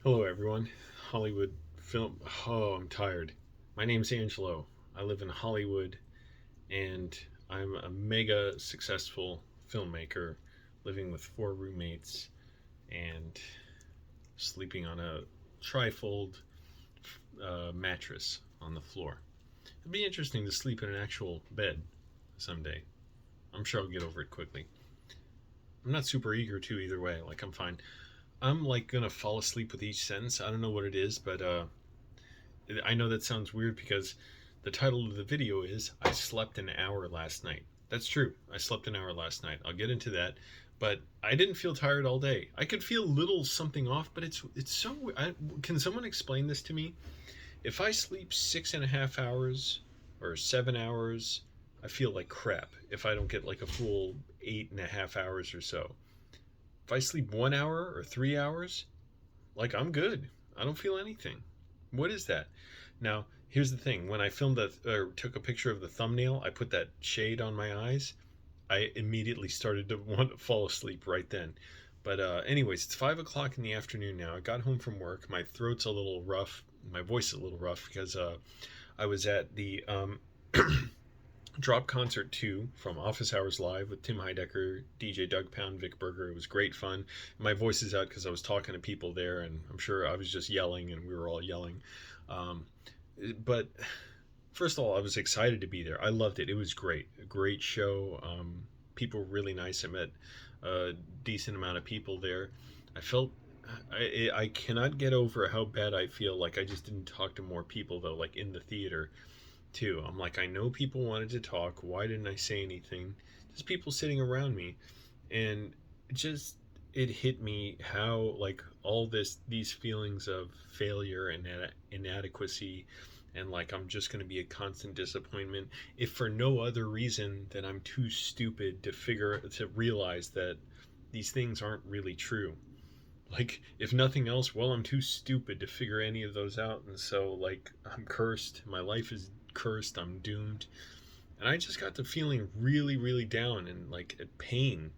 Hello, everyone. Hollywood film. Oh, I'm tired. My name's Angelo. I live in Hollywood, and I'm a mega successful filmmaker living with four roommates and sleeping on a trifold mattress on the floor. It'd be interesting to sleep in an actual bed someday. I'm sure I'll get over it quickly. I'm not super eager to either way. Like, I'm fine. I'm like gonna fall asleep with each sentence. I don't know what it is, but I know that sounds weird because the title of the video is I slept an hour last night. That's true. I slept an hour last night. I'll get into that. But I didn't feel tired all day. I could feel a little something off, but it's so. Can someone explain this to me? If I sleep 6.5 hours or 7 hours, I feel like crap. If I don't get like a full 8.5 hours or so. If I sleep 1 hour or 3 hours, like I'm good. I don't feel anything. What is that? Now, here's the thing. When I filmed that or took a picture of the thumbnail, I put that shade on my eyes. I immediately started to want to fall asleep right then. But anyways, it's 5 o'clock in the afternoon now. I got home from work. My throat's a little rough. My voice is a little rough because I was at the Drop Concert 2 from Office Hours Live with Tim Heidecker, DJ Doug Pound, Vic Berger. It was great fun. My voice is out because I was talking to people there, and I'm sure I was just yelling, and we were all yelling. Um, but first of all, I was excited to be there. I loved it. It was great. A great show. People were really nice. I met a decent amount of people there. I felt I cannot get over how bad I feel. Like I just didn't talk to more people though, like in the theater too. I'm like, I know people wanted to talk. Why didn't I say anything? Just people sitting around me, and just it hit me how like all these feelings of failure and inadequacy and like I'm just going to be a constant disappointment if for no other reason than I'm too stupid to realize that these things aren't really true. Like if nothing else, well, I'm too stupid to figure any of those out, and so like I'm cursed. My life is cursed. I'm doomed. And I just got to feeling really, really down and like at pain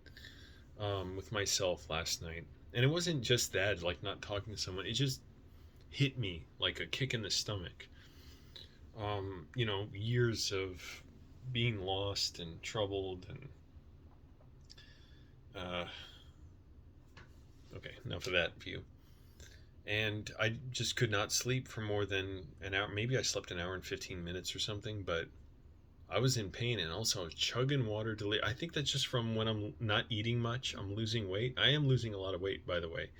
with myself last night. And it wasn't just that, like not talking to someone. It just hit me like a kick in the stomach. Years of being lost and troubled and uh, okay, enough of that view. And I just could not sleep for more than an hour. Maybe I slept an hour and 15 minutes or something, but I was in pain and also I was chugging water to I think that's just from when I'm not eating much. I'm losing weight. I am losing a lot of weight, by the way.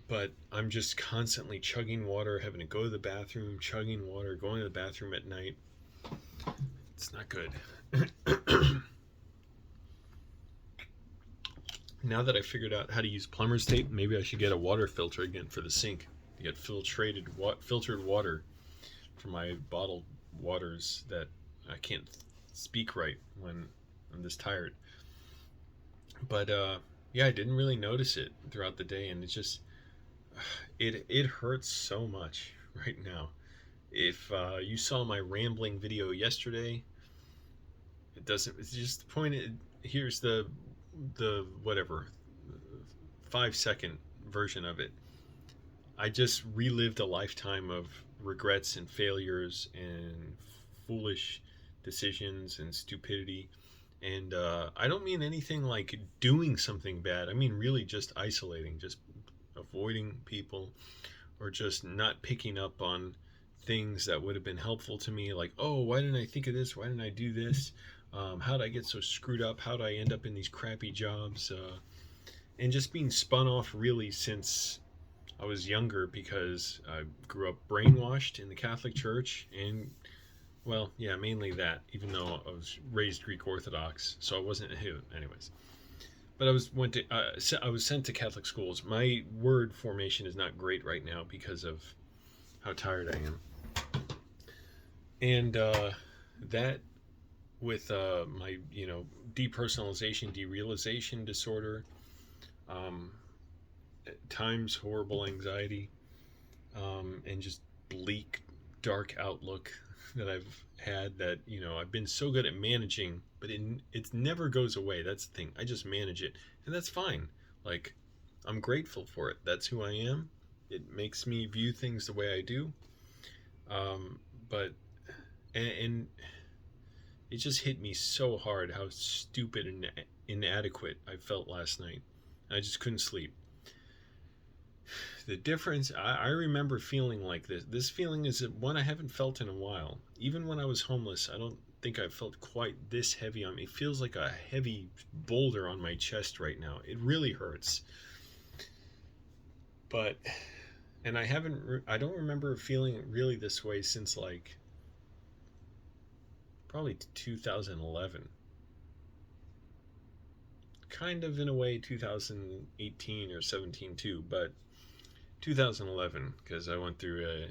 But I'm just constantly chugging water, having to go to the bathroom, chugging water, going to the bathroom at night. It's not good. Now that I figured out how to use plumber's tape, maybe I should get a water filter again for the sink to get filtered water for my bottled waters that I can't speak right when I'm this tired. But yeah, I didn't really notice it throughout the day, and it hurts so much right now. If you saw my rambling video yesterday, it doesn't. It's just the point. Here's the whatever 5-second version of it. I just relived a lifetime of regrets and failures and foolish decisions and stupidity. And I don't mean anything like doing something bad. I mean really just isolating, just avoiding people, or just not picking up on things that would have been helpful to me. Like, oh, why didn't I think of this? Why didn't I do this? How did I get so screwed up? How did I end up in these crappy jobs? And just being spun off really since I was younger because I grew up brainwashed in the Catholic Church and well, yeah, mainly that. Even though I was raised Greek Orthodox, so I wasn't. Anyways, but I was sent to Catholic schools. My word formation is not great right now because of how tired I am, and that with my depersonalization, derealization disorder, um, at times horrible anxiety, and just bleak, dark outlook that I've had that, I've been so good at managing, but it never goes away. That's the thing. I just manage it, and that's fine. Like, I'm grateful for it. That's who I am. It makes me view things the way I do. Um, but and it just hit me so hard how stupid and inadequate I felt last night. I just couldn't sleep. The difference, I remember feeling like this. This feeling is one I haven't felt in a while. Even when I was homeless, I don't think I felt quite this heavy on me. It feels like a heavy boulder on my chest right now. It really hurts. But, and I don't remember feeling really this way since like probably 2011. Kind of in a way 2018 or 17 too, but 2011 because I went through a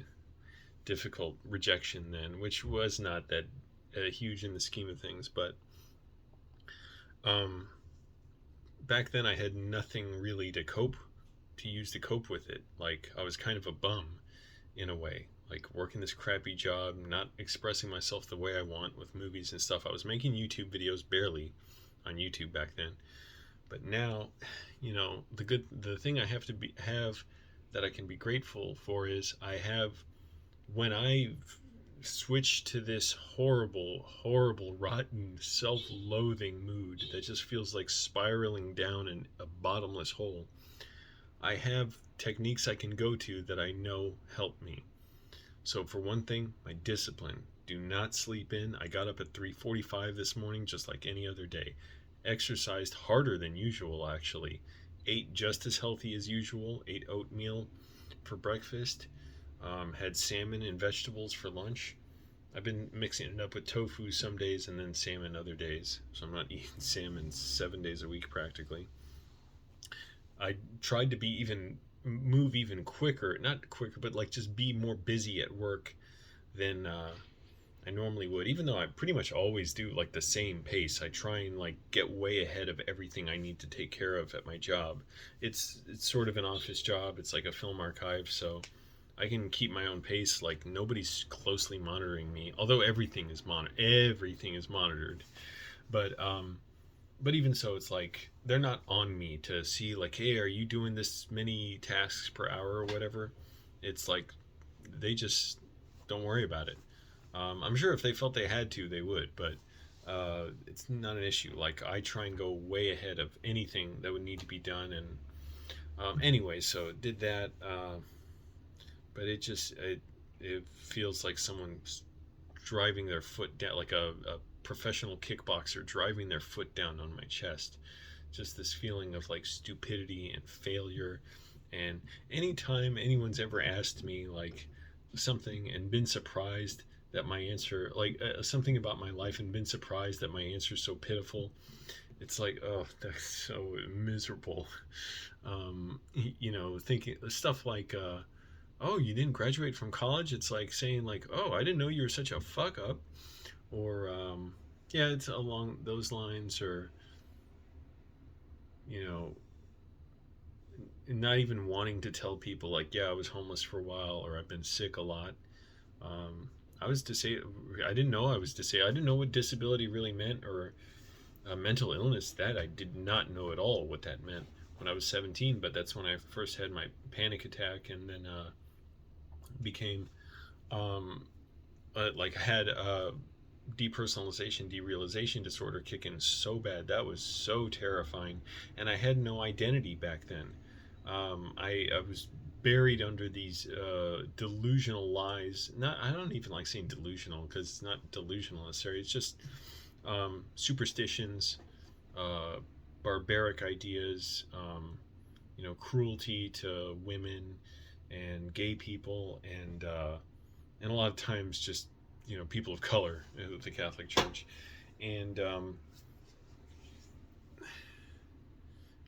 difficult rejection then, which was not that huge in the scheme of things, but um, back then I had nothing really to use to cope with it. Like I was kind of a bum in a way, like working this crappy job, not expressing myself the way I want with movies and stuff. I was making YouTube videos barely on YouTube back then, but now, the thing I have that I can be grateful for is I have when I switch to this horrible, horrible, rotten, self-loathing mood that just feels like spiraling down in a bottomless hole, I have techniques I can go to that I know help me. So for one thing, my discipline. Do not sleep in. I got up at 3:45 this morning just like any other day. Exercised harder than usual actually. Ate just as healthy as usual. Ate oatmeal for breakfast. Had salmon and vegetables for lunch. I've been mixing it up with tofu some days and then salmon other days. So I'm not eating salmon 7 days a week practically. I tried to move even quicker, not quicker, but like just be more busy at work than I normally would. Even though I pretty much always do like the same pace, I try and like get way ahead of everything I need to take care of at my job. It's sort of an office job. It's like a film archive, so I can keep my own pace. Like nobody's closely monitoring me, although everything is monitored. But even so, it's like they're not on me to see like, hey, are you doing this many tasks per hour or whatever. It's like they just don't worry about it. I'm sure if they felt they had to, they would, but it's not an issue. Like I try and go way ahead of anything that would need to be done, and anyway, so did that. But it feels like someone's driving their foot down, like a professional kickboxer driving their foot down on my chest. Just this feeling of like stupidity and failure. And anytime anyone's ever asked me like something and been surprised that my answer, like something about my life and been surprised that my answer is so pitiful, it's like, oh, that's so miserable. Thinking stuff like, oh, you didn't graduate from college. It's like saying like, oh, I didn't know you were such a fuck up, or yeah, it's along those lines, or you know, not even wanting to tell people like, yeah, I was homeless for a while, or I've been sick a lot. Um, I was disabled. I didn't know I was disabled. I didn't know what disability really meant, or mental illness. That I did not know at all what that meant when I was 17. But that's when I first had my panic attack, and then became um, like had depersonalization, derealization disorder kick in so bad. That was so terrifying, and I had no identity back then. I was buried under these delusional lies. Not I don't even like saying delusional because it's not delusional necessarily. It's just superstitions, uh, barbaric ideas, cruelty to women and gay people, and a lot of times just people of color with the Catholic Church, and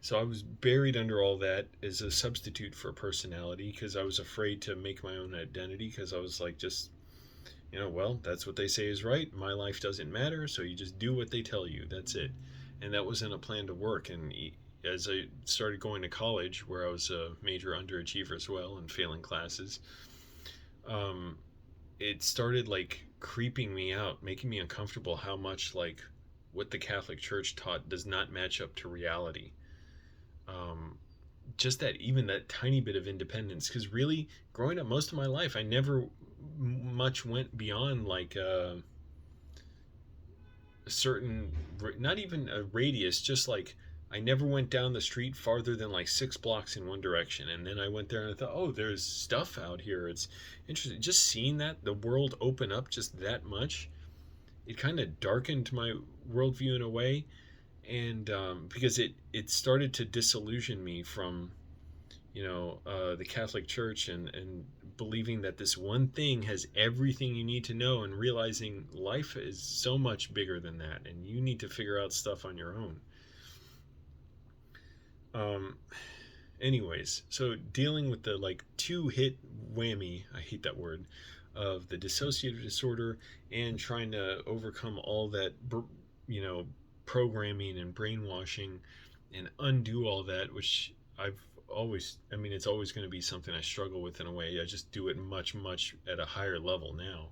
so I was buried under all that as a substitute for personality because I was afraid to make my own identity because I was like, just well, that's what they say is right. My life doesn't matter, so you just do what they tell you. That's it. And that wasn't a plan to work. And as I started going to college, where I was a major underachiever as well and failing classes, um, it started like creeping me out, making me uncomfortable how much like what the Catholic Church taught does not match up to reality. Um, just that, even that tiny bit of independence. Because really, growing up most of my life, I never much went beyond like a certain, not even a radius, just like I never went down the street farther than like 6 blocks in one direction. And then I went there and I thought, oh, there's stuff out here. It's interesting. Just seeing that, the world open up just that much, it kind of darkened my worldview in a way. And because it started to disillusion me from, the Catholic Church, and believing that this one thing has everything you need to know, and realizing life is so much bigger than that, and you need to figure out stuff on your own. Um, Anyways, so dealing with the like two hit whammy, I hate that word, of the dissociative disorder, and trying to overcome all that, you know, programming and brainwashing, and undo all that, which I've always, I mean, it's always going to be something I struggle with in a way. I just do it much, much at a higher level now.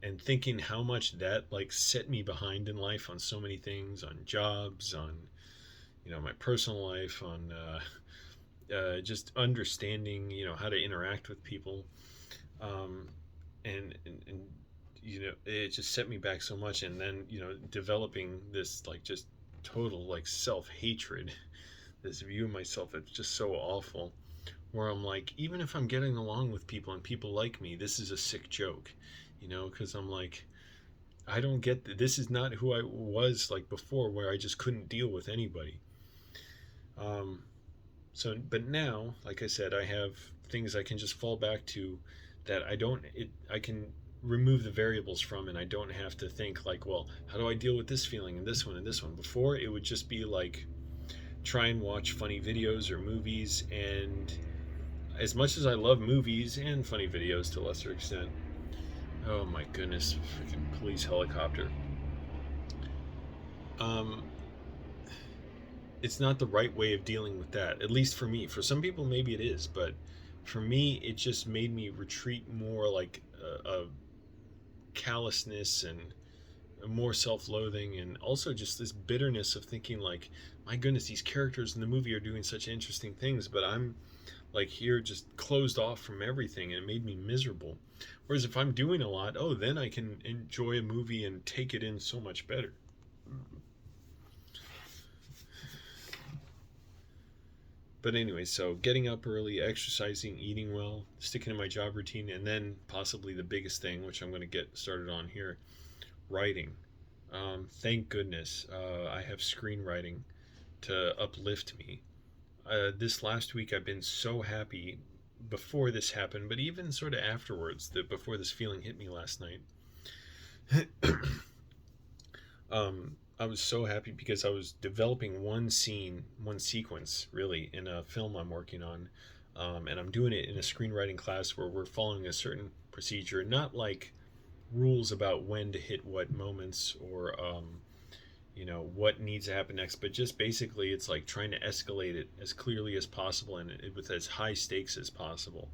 And thinking how much that like set me behind in life on so many things, on jobs, on, my personal life, on just understanding, how to interact with people. Um, and it just set me back so much. And then, developing this like just total like self-hatred, this view of myself that's just so awful, where I'm like, even if I'm getting along with people and people like me, this is a sick joke, because I'm like, I don't get this is not who I was like before, where I just couldn't deal with anybody. um but now, like I said, I have things I can just fall back to, that I can remove the variables from, and I don't have to think like, well, how do I deal with this feeling and this one and this one. Before, it would just be like, try and watch funny videos or movies. And as much as I love movies and funny videos to a lesser extent, oh my goodness, freaking police helicopter. Um, it's not the right way of dealing with that, at least for me. For some people, maybe it is, but for me, it just made me retreat more, like a callousness, and more self-loathing, and also just this bitterness of thinking like, my goodness, these characters in the movie are doing such interesting things, but I'm like here just closed off from everything, and it made me miserable. Whereas if I'm doing a lot, oh, then I can enjoy a movie and take it in so much better. But anyway, so getting up early, exercising, eating well, sticking to my job routine, and then possibly the biggest thing, which I'm going to get started on here, writing. Thank goodness I have screenwriting to uplift me. This last week, I've been so happy before this happened, but even sort of afterwards, before this feeling hit me last night. I was so happy because I was developing one scene, one sequence, really, in a film I'm working on. And I'm doing it in a screenwriting class where we're following a certain procedure, not like rules about when to hit what moments, or what needs to happen next, but just basically it's like trying to escalate it as clearly as possible, and with as high stakes as possible,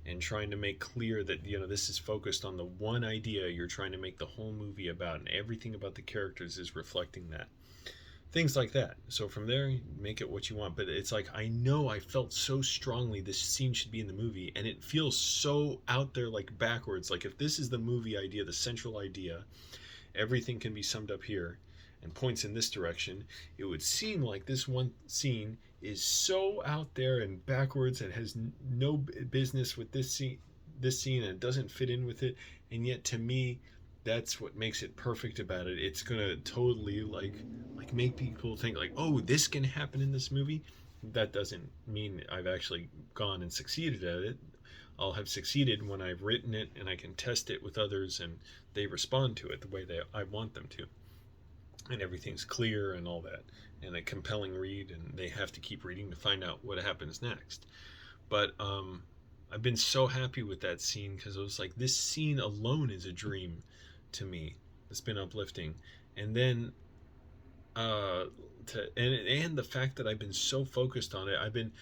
and trying to make clear that this is focused on the one idea you're trying to make the whole movie about, and everything about the characters is reflecting that. Things like that. So from there, make it what you want. But it's like, I know I felt so strongly this scene should be in the movie, and it feels so out there, like backwards. Like, if this is the movie idea, the central idea, everything can be summed up here and points in this direction. It would seem like this one scene is so out there and backwards, and has no business with this scene, and it doesn't fit in with it. And yet, to me, that's what makes it perfect about it. It's gonna totally like make people think like, oh, this can happen in this movie. That doesn't mean I've actually gone and succeeded at it. I'll have succeeded when I've written it and I can test it with others, and they respond to it the way I want them to, and everything's clear and all that, and a compelling read, and they have to keep reading to find out what happens next. But I've been so happy with that scene, because it was like, this scene alone is a dream to me. It's been uplifting. And then and the fact that I've been so focused on it, I've been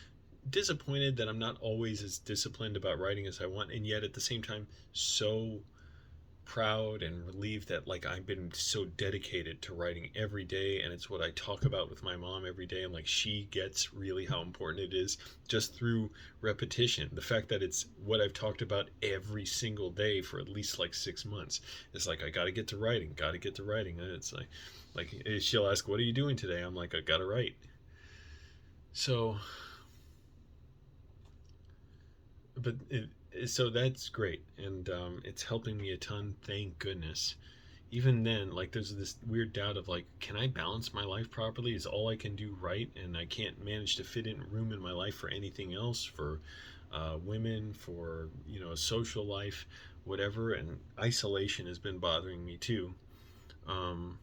disappointed that I'm not always as disciplined about writing as I want, and yet at the same time so proud and relieved that like I've been so dedicated to writing every day, and it's what I talk about with my mom every day. And like she gets really how important it is just through repetition. The fact that it's what I've talked about every single day for at least like 6 months. It's like I got to get to writing, got to get to writing. And it's like she'll ask, "What are you doing today?" I'm like, "I got to write." So, but so that's great, and it's helping me a ton. Thank goodness. Even then, like, there's this weird doubt of like, can I balance my life properly? Is all I can do right, and I can't manage to fit in room in my life for anything else, for women, for a social life, whatever. And isolation has been bothering me too. Um,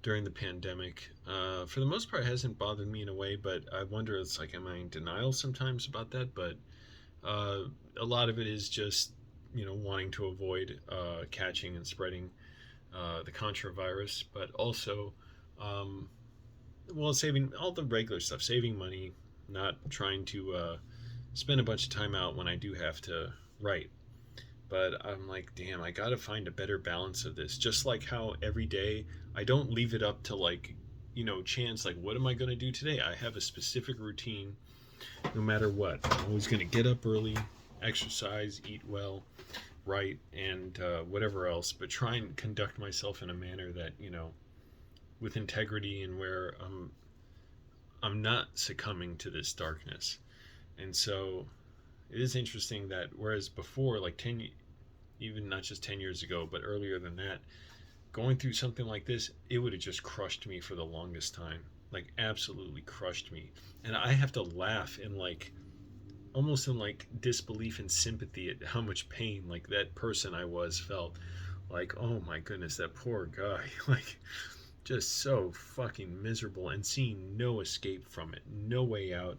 During the pandemic, for the most part, it hasn't bothered me in a way, but I wonder, it's like, am I in denial sometimes about that? But uh, a lot of it is just wanting to avoid catching and spreading the contravirus, but also um, well, saving all the regular stuff, saving money, not trying to spend a bunch of time out when I do have to write. But I'm like, damn, I gotta find a better balance of this. Just like how every day I don't leave it up to like chance, like what am I gonna do today? I have a specific routine no matter what. I'm always going to get up early, exercise, eat well, write, and whatever else, but try and conduct myself in a manner that, with integrity, and where I'm not succumbing to this darkness. And so it is interesting that whereas before, like 10, even not just 10 years ago, but earlier than that, going through something like this, it would have just crushed me for the longest time. Like absolutely crushed me. And I have to laugh in like almost in like disbelief and sympathy at how much pain like that person I was felt. Like, oh my goodness, that poor guy. Like just so fucking miserable, and seeing no escape from it, no way out,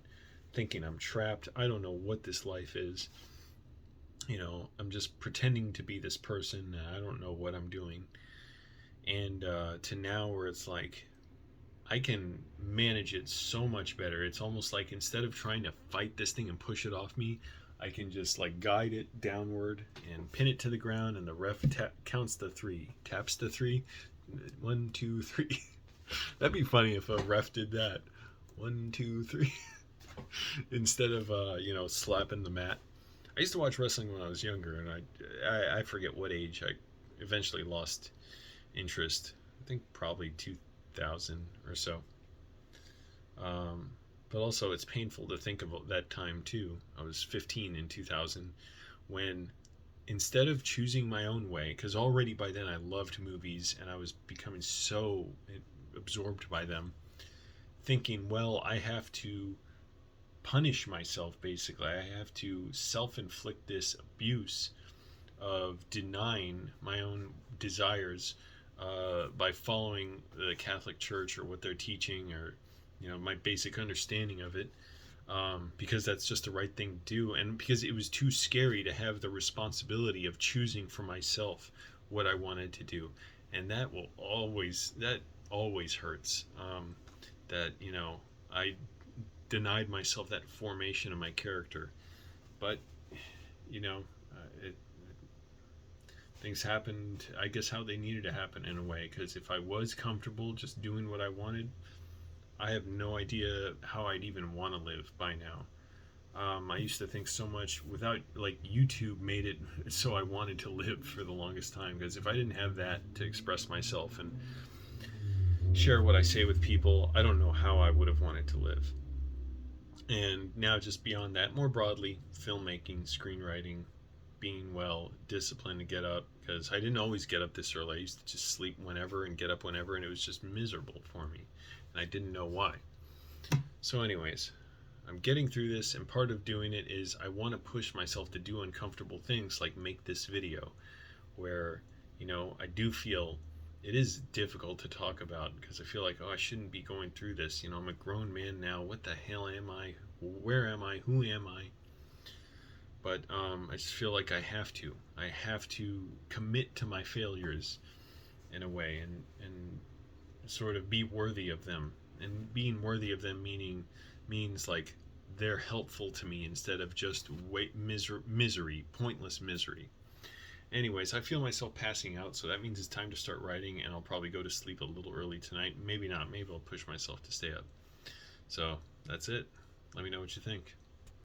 thinking I'm trapped. I don't know what this life is. I'm just pretending to be this person. I don't know what I'm doing. And to now where it's like I can manage it so much better. It's almost like instead of trying to fight this thing and push it off me, I can just like guide it downward and pin it to the ground, and the ref counts the three, taps the three. 1, 2, 3. That'd be funny if a ref did that. 1, 2, 3. Instead of slapping the mat. I used to watch wrestling when I was younger, and I forget what age I eventually lost interest. I think probably 2000 or so. Um, but also, it's painful to think of that time too. I was 15 in 2000 when, instead of choosing my own way, because already by then I loved movies and I was becoming so absorbed by them, thinking, well, I have to punish myself basically. I have to self inflict this abuse of denying my own desires by following the Catholic Church or what they're teaching, or my basic understanding of it, because that's just the right thing to do, and because it was too scary to have the responsibility of choosing for myself what I wanted to do. And that always hurts. That I denied myself that formation of my character, but it things happened, I guess, how they needed to happen in a way, because if I was comfortable just doing what I wanted, I have no idea how I'd even want to live by now. I used to think so much without, like, YouTube made it so I wanted to live for the longest time, because if I didn't have that to express myself and share what I say with people, I don't know how I would have wanted to live. And now, just beyond that, more broadly, filmmaking, screenwriting, being well disciplined to get up, because I didn't always get up this early. I used to just sleep whenever and get up whenever, and it was just miserable for me, and I didn't know why. So anyways, I'm getting through this, and part of doing it is I want to push myself to do uncomfortable things, like make this video, where I do feel it is difficult to talk about, because I feel like, oh, I shouldn't be going through this. I'm a grown man now. What the hell am I? Where am I? Who am I? But I just feel like I have to. I have to commit to my failures in a way, and sort of be worthy of them. And being worthy of them means like they're helpful to me, instead of just misery, pointless misery. Anyways, I feel myself passing out, so that means it's time to start writing, and I'll probably go to sleep a little early tonight. Maybe not. Maybe I'll push myself to stay up. So that's it. Let me know what you think.